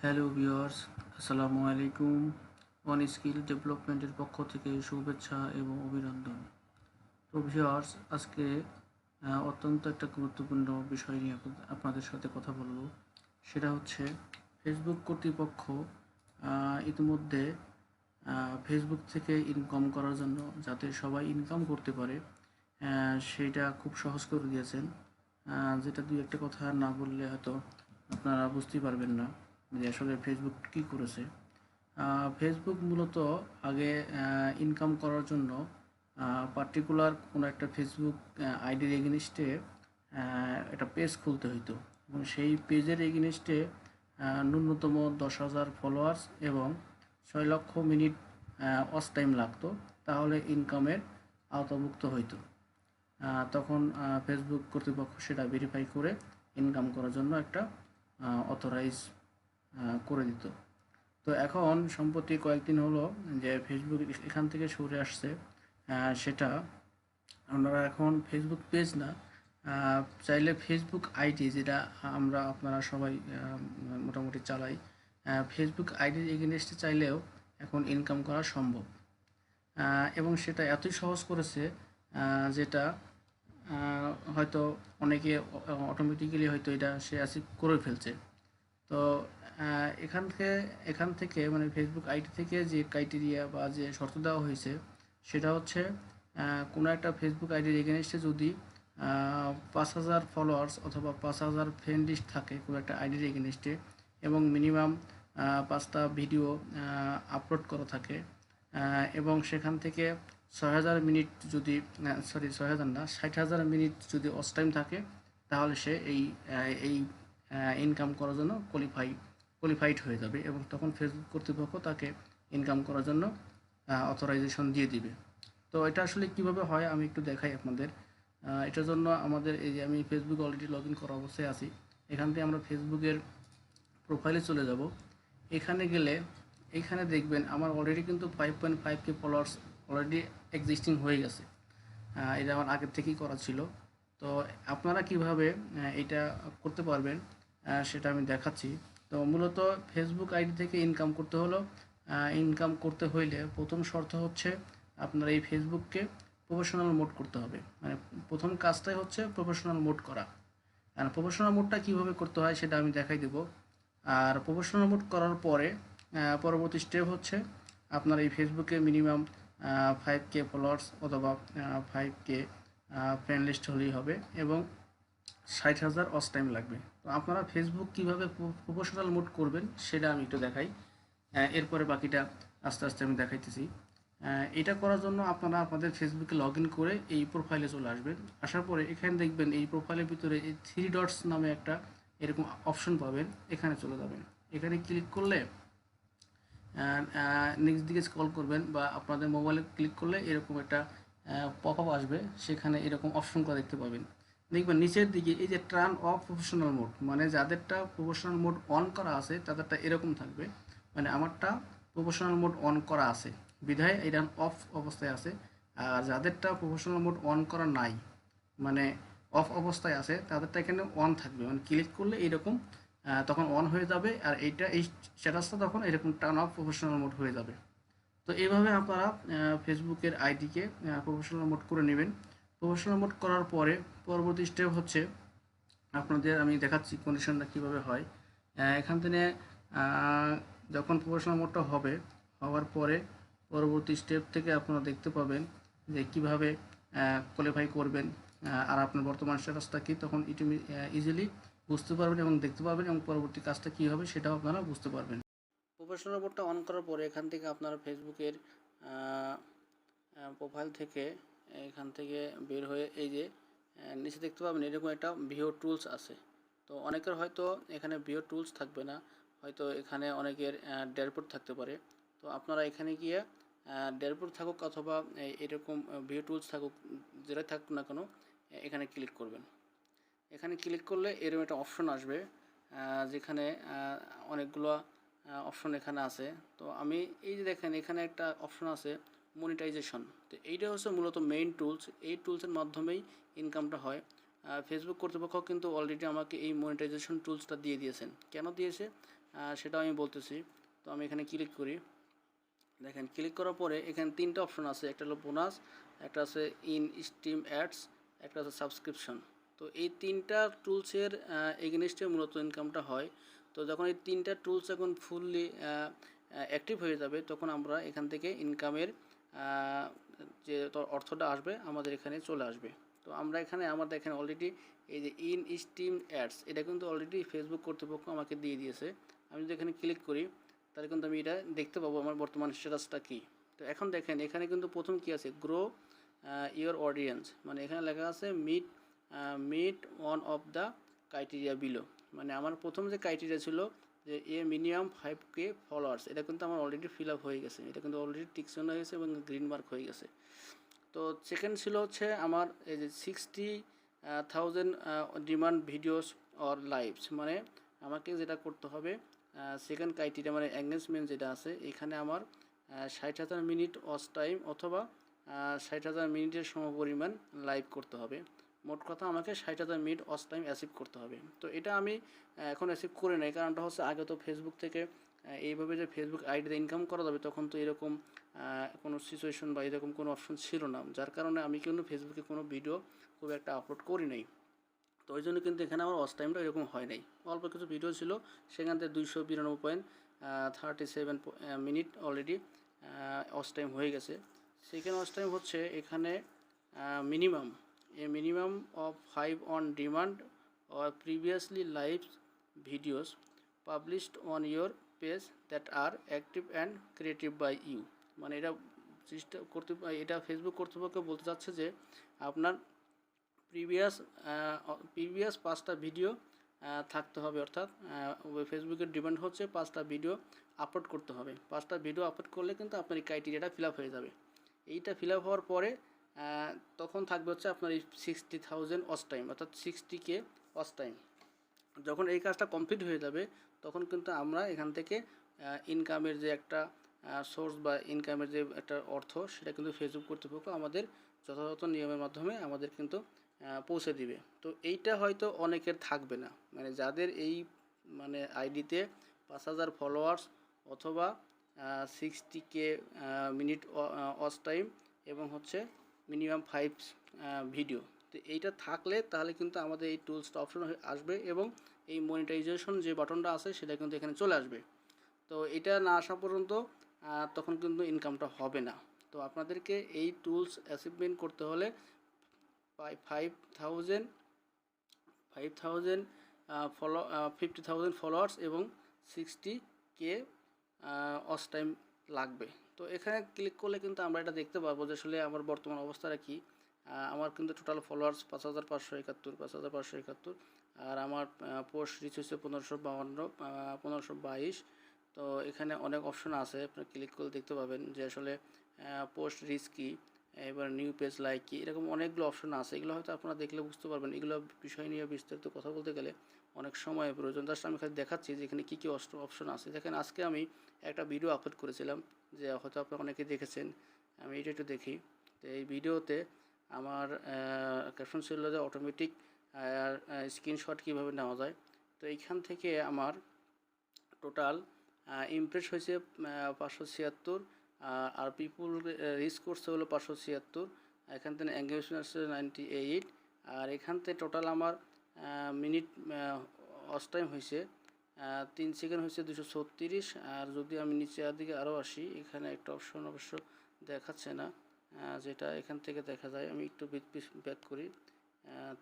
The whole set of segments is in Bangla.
হ্যালো ভিউয়ার্স, আসসালামু আলাইকুম। ওয়ান স্কিল ডেভেলপমেন্টের পক্ষ থেকে শুভেচ্ছা এবং অভিনন্দন। তো ভিউয়ার্স, আজকে অত্যন্ত একটা গুরুত্বপূর্ণ বিষয় নিয়ে আপনাদের সাথে কথা বলবো। সেটা হচ্ছে ফেসবুক কর্তৃপক্ষ ইতিমধ্যে ফেসবুক থেকে ইনকাম করার জন্য, যাতে সবাই ইনকাম করতে পারে, সেইটা খুব সহজ করে দিয়েছেন। যেটা দুই একটা কথা না বললে হয়তো আপনারা বুঝতেই পারবেন না যে আসলে ফেসবুক কী করেছে। ফেসবুক মূলত আগে ইনকাম করার জন্য পার্টিকুলার কোনো একটা ফেসবুক আইডির এগেনিস্টে একটা পেজ খুলতে হইতো, এবং সেই পেজের এগেনিস্টে ন্যূনতম 10,000 ফলোয়ার্স এবং 6 লক্ষ মিনিট ওয়াচ টাইম লাগতো, তাহলে ইনকামের আওতাভুক্ত হইতো। তখন ফেসবুক কর্তৃপক্ষ সেটা ভেরিফাই করে ইনকাম করার জন্য একটা অথরাইজ করে দিত। তো এখন সম্প্রতি কয়েকদিন হলো যে ফেসবুক এখান থেকে সরে আসছে। সেটা আপনারা এখন ফেসবুক পেজ না, চাইলে ফেসবুক আইডি, যেটা আপনারা সবাই মোটামুটি চালাই, ফেসবুক আইডির এগেনস্টে চাইলেও এখন ইনকাম করা সম্ভব। এবং সেটা এতই সহজ করেছে যেটা হয়তো অনেকে অটোমেটিক্যালি হয়তো এটা সে অ্যাচিভ করে ফেলছে। তো এখান থেকে মানে ফেসবুক আইডি থেকে যে ক্রাইটেরিয়া বা যে শর্ত দেওয়া হয়েছে, সেটা হচ্ছে কোনো একটা ফেসবুক আইডির এগেনস্টে যদি 5,000 ফলোয়ার্স অথবা 5,000 ফ্রেন্ড লিস্ট থাকে কোনো একটা আইডির এগেনস্টে, এবং মিনিমাম 5টা ভিডিও আপলোড করা থাকে, এবং সেখান থেকে 6,000 মিনিট যদি, সরি 6,000 না, 60,000 মিনিট যদি ওয়াচ টাইম থাকে, তাহলে সে এই ইনকাম করার জন্য কোয়ালিফাইড হয়ে যাবে, এবং তখন ফেসবুক কর্তৃপক্ষ তাকে ইনকাম করার জন্য অথরাইজেশন দিয়ে দিবে। তো এটা আসলে কিভাবে হয় আমি একটু দেখাই আপনাদের। এটার জন্য আমাদের, এই যে আমি ফেসবুক অলরেডি লগ ইন করা অবস্থায় আছি, এখান থেকে আমরা ফেসবুকের প্রোফাইলে চলে যাব। এখানে গেলে এইখানে দেখবেন আমার অলরেডি কিন্তু 5.5K ফলোয়ার্স অলরেডি এক্সিস্টিং হয়ে গেছে। এটা আমার আগের থেকেই করা ছিল। তো আপনারা কিভাবে এটা করতে পারবেন সেটা আমি দেখাচ্ছি। তো মূলত ফেসবুক আইডি থেকে ইনকাম করতে হইলে প্রথম শর্ত হচ্ছে আপনার এই ফেসবুককে প্রফেশনাল মোড করতে হবে। মানে প্রথম কাজটাই হচ্ছে প্রফেশনাল মোড করা। আর প্রফেশনাল মোডটা কীভাবে করতে হয় সেটা আমি দেখাই দেব। আর প্রফেশনাল মোড করার পরে পরবর্তী স্টেপ হচ্ছে আপনার এই ফেসবুকে মিনিমাম 5K ফলোয়ার্স অথবা 5K ফ্রেন্ড লিস্ট হলেই হবে, এবং 60,000 ওয়াচ টাইম লাগবে। তো আপনারা ফেসবুক কীভাবে প্রফেশনাল মোড করবেন সেটা আমি একটু দেখাই। এরপরে বাকিটা আস্তে আস্তে আমি দেখাইতেছি। এটা করার জন্য আপনারা আপনাদের ফেসবুকে লগ ইন করে এই প্রোফাইলে চলে আসবেন। আসার পরে এখানে দেখবেন এই প্রোফাইলের ভিতরে এই 3 ডটস নামে একটা এরকম অপশন পাবেন, এখানে চলে যাবেন। এখানে ক্লিক করলে নেক্সট দিকে স্ক্রল করবেন, বা আপনাদের মোবাইলে ক্লিক করলে এরকম একটা পপ আপ আসবে, সেখানে এরকম অপশনটা দেখতে পাবেন। দেখবেন নিচের দিকে এই যে টার্ন অফ প্রফেশনাল মোড, মানে যাদেরটা প্রফেশনাল মোড অন করা আছে তাদেরটা এরকম থাকবে। মানে আমারটা প্রফেশনাল মোড অন করা আছে বিধায় এটা অফ অবস্থায় আছে। আর যাদেরটা প্রফেশনাল মোড অন করা নাই, মানে অফ অবস্থায় আছে, তাদেরটা এখানে অন থাকবে। মানে ক্লিক করলে এইরকম তখন অন হয়ে যাবে, আর এই স্ট্যাটাসটা তখন এরকম টার্ন অফ প্রফেশনাল মোড হয়ে যাবে। তো এইভাবে আপনারা ফেসবুকের আইডিকে প্রফেশনাল মোড করে নেবেন। প্রফেশনাল মোড করার পরে পরবর্তী স্টেপ হচ্ছে আপনাদের আমি দেখাচ্ছি কন্ডিশনটা কীভাবে হয়। এখান থেকে যখন প্রফেশনাল মোডটা হওয়ার পরে পরবর্তী স্টেপ থেকে আপনারা দেখতে পাবেন যে কীভাবে কোয়ালিফাই করবেন, আর আপনার বর্তমান স্ট্যাটাসটা কী, তখন ইজিলি বুঝতে পারবেন এবং দেখতে পারবেন, এবং পরবর্তী কাজটা কী হবে সেটাও আপনারা বুঝতে পারবেন। প্রফেশনাল মোডটা অন করার পরে এখান থেকে আপনারা ফেসবুকের প্রোফাইল থেকে এখান থেকে বের হয়ে এই যে নিচে দেখতে পাবেন এরকম একটা ভিও টুলস আছে। তো অনেকের হয়তো এখানে ভিও টুলস থাকবে না, হয়তো এখানে অনেকের ড্যাশবোর্ড থাকতে পারে। তো আপনারা এখানে গিয়ে ড্যাশবোর্ড থাকুক অথবা এরকম ভিও টুলস থাকুক, যেটা থাকুক না কেন, এখানে ক্লিক করবেন। এখানে ক্লিক করলে এরকম একটা অপশন আসবে, যেখানে অনেকগুলো অপশন এখানে আছে। তো আমি এই যে দেখেন এখানে একটা অপশন আছে মনিটাইজেশন। তো এইটা হচ্ছে মূলত মেইন টুলস। এই টুলসের মাধ্যমেই ইনকামটা হয়। ফেসবুক কর্তৃপক্ষ কিন্তু অলরেডি আমাকে এই মনিটাইজেশন টুলসটা দিয়ে দিয়েছেন। কেন দিয়েছে? সেটাও আমি বলতেছি। তো আমি এখানে ক্লিক করি। দেখেন ক্লিক করার পরে এখানে 3টা অপশন আছে, একটা হলো বোনাস, একটা আছে ইন স্ট্রিম অ্যাডস, একটা আছে সাবস্ক্রিপশন। তো এই 3টা টুলসের এগেনস্টে মূলত ইনকামটা হয়। তো যখন এই 3টা টুলস এখন ফুললি অ্যাক্টিভ হয়ে যাবে তখন আমরা এখান থেকে ইনকামের যে অর্থটা আসবে আমাদের এখানে চলে আসবে। তো আমরা এখানে আমাদের এখানে অলরেডি এই যে ইন স্ট্রিম অ্যাডস এটা কিন্তু অলরেডি ফেসবুক কর্তৃপক্ষ আমাকে দিয়ে দিয়েছে। আমি যদি এখানে ক্লিক করি তাহলে কিন্তু আমি এটা দেখতে পাবো আমার বর্তমান স্ট্যাটাসটা কী। তো এখন দেখেন এখানে কিন্তু প্রথম কী আছে, গ্রো ইওর অডিয়েন্স, মানে এখানে লেখা আছে meet one of the criteria below. মানে আমার প্রথম যে ক্রাইটেরিয়া ছিল যে মিনিমাম 5K ফলোয়ার্স, এটা কিন্তু আমার অলরেডি ফিল আপ হয়ে গেছে, এটা কিন্তু অলরেডি টিকসন হয়ে গেছে এবং গ্রিন মার্ক হয়ে গেছে। তো সেকেন্ড ছিল হচ্ছে আমার এই যে 60,000 ডিমান্ড ভিডিওস অর লাইভস, মানে আমাকে যেটা করতে হবে সেকেন্ড ক্রাইটেরিয়া মানে এঙ্গেজমেন্ট যেটা আছে এখানে আমার 60,000 মিনিট ওয়াচ টাইম অথবা 60,000 মিনিটের সমপরিমাণ লাইভ করতে হবে। মোট কথা আমাকে 60,000 মিনিট ওয়াচ টাইম অ্যাচিভ করতে হবে। তো এটা আমি এখন অ্যাচিভ করে নেই, কারণটা হচ্ছে আগে তো ফেসবুক থেকে এইভাবে যে ফেসবুক আইডিতে ইনকাম করা যাবে তখন তো এরকম কোনো সিচুয়েশন বা এরকম কোনো অপশন ছিল না, যার কারণে আমি কিন্তু ফেসবুকে কোনো ভিডিও খুব একটা আপলোড করি নাই। তো ওই জন্য কিন্তু এখানে আমার ওয়াচ টাইমটা এরকম হয় নাই, অল্প কিছু ভিডিও ছিল সেখান থেকে 292.37 মিনিট অলরেডি ওয়াচ টাইম হয়ে গেছে। সেকেন্ড ওয়াচ টাইম হচ্ছে এখানে minimum of 5 on demand or previously live videos published on your page that are active and creative by you. মানে এটা এটা ফেসবুক কর্তৃপক্ষ বলতে চাচ্ছে যে আপনার প্রিভিয়াস 5টা ভিডিও থাকতে হবে, অর্থাৎ ফেসবুকের ডিমান্ড হচ্ছে 5টা ভিডিও আপলোড করতে হবে। 5টা ভিডিও আপলোড করলে কিন্তু আপনার এই ক্রাইটেরিয়াটা ফিল আপ হয়ে যাবে। এইটা ফিল আপ হওয়ার পরে তখন থাকবে হচ্ছে আপনার এই 60,000 ওয়াচ টাইম, অর্থাৎ 60K ওয়াচ টাইম। যখন এই কাজটা কমপ্লিট হয়ে যাবে তখন কিন্তু আমরা এখান থেকে ইনকামের যে একটা সোর্স বা ইনকামের যে একটা অর্থ সেটা কিন্তু ফেসবুক কর্তৃপক্ষ আমাদের যথাযথ নিয়মের মাধ্যমে আমাদের কিন্তু পৌঁছে দিবে। তো এইটা হয়তো অনেকের থাকবে না, মানে যাদের এই মানে আইডিতে 5,000 ফলোয়ার্স অথবা 60K মিনিট ওয়াচ টাইম এবং হচ্ছে মিনিমাম 5 ভিডিও। তো এইটা থাকলে তাহলে কিন্তু আমাদের এই টুলসটা অপশন আসবে এবং এই মনিটাইজেশন যে বাটনটা আছে সেটা কিন্তু এখানে চলে আসবে। তো এটা না আসা পর্যন্ত তখন কিন্তু ইনকামটা হবে না। তো আপনাদেরকে এই টুলস অ্যাচিভমেন্ট করতে হলে 50,000 50,000 ফলোয়ার্স এবং 60K ওয়াচ টাইম লাগবে। তো এখানে ক্লিক করলে কিন্তু আমরা এটা দেখতে পারবো যে আসলে আমার বর্তমান অবস্থাটা কী। আমার কিন্তু টোটাল ফলোয়ার্স 5,571, আর আমার পোস্ট রিচ হচ্ছে 1522। তো এখানে অনেক অপশন আছে, আপনি ক্লিক করলে দেখতে পাবেন যে আসলে পোস্ট রিচ কী, এবার নিউ পেজ লাইক কী, এরকম অনেকগুলো অপশন আছে। এগুলো হয়তো আপনারা দেখলে বুঝতে পারবেন। এগুলো বিষয় নিয়ে বিস্তারিত কথা বলতে গেলে অনেক সময় প্রয়োজন। জাস্ট আমি খালি দেখাচ্ছি যে এখানে কী কী অপশন আছে। দেখেন আজকে আমি একটা ভিডিও আপলোড করেছিলাম, যে হয়তো আপনারা অনেকে দেখেছেন। আমি এটা একটু দেখি। তো এই ভিডিওতে আমার ক্যাপশন ছিল যে অটোমেটিক স্ক্রিনশট কীভাবে নেওয়া যায়। তো এইখান থেকে আমার টোটাল ইমপ্রেস হয়েছে 576, আর পিপুল রিচ করছে হলো 576। এখান থেকে এঙ্গেজমেন্ট আসছে 98, আর এখান থেকে টোটাল আমার মিনিট ওয়াচ টাইম হয়েছে 3 সেকেন্ড হয়েছে 236। আর যদি আমি নিচের দিকে আরও আসি, এখানে একটা অপশন অবশ্য দেখাচ্ছে না, যেটা এখান থেকে দেখা যায়। আমি একটু ব্যাক করি,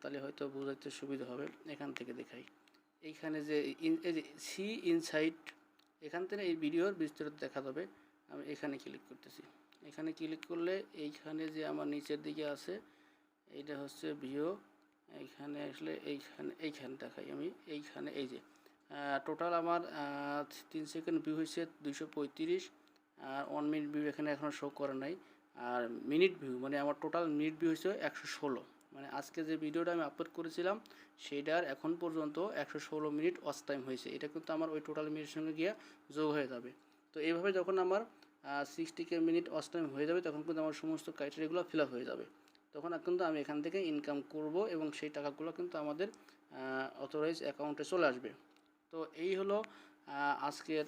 তাহলে হয়তো বোঝাতে সুবিধা হবে। এখান থেকে দেখাই, এইখানে যে সি ইনসাইট, এখান থেকে এই ভিডিওর বিস্তারিত দেখা যাবে। আমি এখানে ক্লিক করতেছি। এখানে ক্লিক করলে এইখানে যে আমার নিচের দিকে আছে এইটা হচ্ছে ভিডিও। এইখানে আসলে এইখানে দেখাই আমি। এইখানে এই যে টোটাল আমার 3 সেকেন্ড ভিউ হয়েছে 235, আর 1 মিনিট ভিউ এখানে এখনও শো করে নাই। আর মিনিট ভিউ মানে আমার টোটাল মিনিট ভিউ হয়েছে 116। মানে আজকে যে ভিডিওটা আমি আপলোড করেছিলাম সেইটার এখন পর্যন্ত 116 মিনিট ওয়াচ টাইম হয়েছে। এটা কিন্তু আমার ওই টোটাল মিনিটের সঙ্গে গিয়ে যোগ হয়ে যাবে। তো এইভাবে যখন আমার 60K মিনিট ওয়াচ টাইম হয়ে যাবে তখন কিন্তু আমার সমস্ত ক্রাইটেরিয়াগুলো ফিল আপ হয়ে যাবে। তখন কিন্তু আমি এখান থেকে ইনকাম করব এবং সেই টাকাগুলো কিন্তু আমাদের অথরাইজ অ্যাকাউন্টে চলে আসবে। তো এই হলো আজকের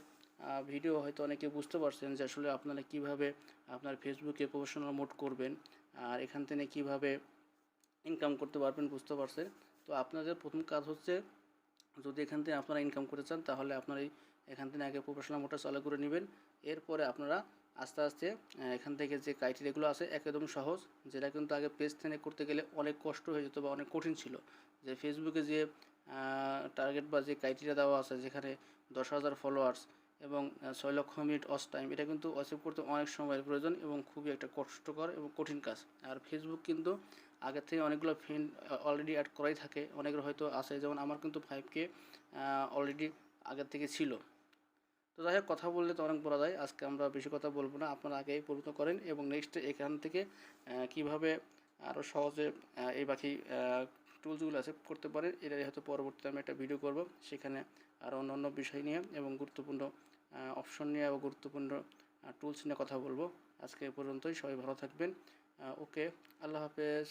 ভিডিও হয়তো অনেকে বুঝতে পারছেন যে আসলে আপনারা কিভাবে আপনার ফেসবুকে প্রফেশনাল মোড করবেন আর এখান থেকে কিভাবে ইনকাম করতে পারবেন বুঝতে পারছেন। তো আপনাদের প্রথম কাজ হচ্ছে, যদি এখান থেকে আপনারা ইনকাম করতে চান তাহলে আপনারা এখান থেকে আগে প্রফেশনাল মোডটা চালু করে নেবেন। এরপরে আপনারা আস্তে আস্তে এখান থেকে যে ক্রাইটেরিয়াগুলো আছে একদম সহজ, যেটা কিন্তু আগে পেজ থেকে করতে গেলে অনেক কষ্ট হয়ে যেত বা অনেক কঠিন ছিল। যে ফেসবুকে যে টার্গেট বা যে ক্রাইটেরিয়া দেওয়া আছে, যেখানে 10,000 ফলোয়ার্স এবং 6 লক্ষ মিনিট ওয়াচ টাইম, এটা কিন্তু অ্যাচিভ করতে অনেক সময়ের প্রয়োজন এবং খুবই একটা কষ্টকর এবং কঠিন কাজ। আর ফেসবুক কিন্তু আগের থেকে অনেকগুলো ফ্রেন্ড অলরেডি অ্যাড করাই থাকে, অনেকের হয়তো আছে, যেমন আমার কিন্তু 5K অলরেডি আগের থেকে ছিল। তো যাই হোক, কথা বললে তো অনেক বলা যায়, আজকে আমরা বেশি কথা বলবো না, আপনারা আগেই পরিণত করেন এবং নেক্সট এখান থেকে কীভাবে আরও সহজে এই বাকি টুলসগুলো অ্যাকসেপ্ট করতে পারেন, এটাই হয়তো পরবর্তীতে আমি একটা ভিডিও করব, সেখানে আরও অন্য বিষয় নিয়ে এবং গুরুত্বপূর্ণ অপশন নিয়ে এবং গুরুত্বপূর্ণ টুলস নিয়ে কথা বলবো। আজকে এ পর্যন্তই, সবাই ভালো থাকবেন। ওকে, আল্লাহ হাফেজ।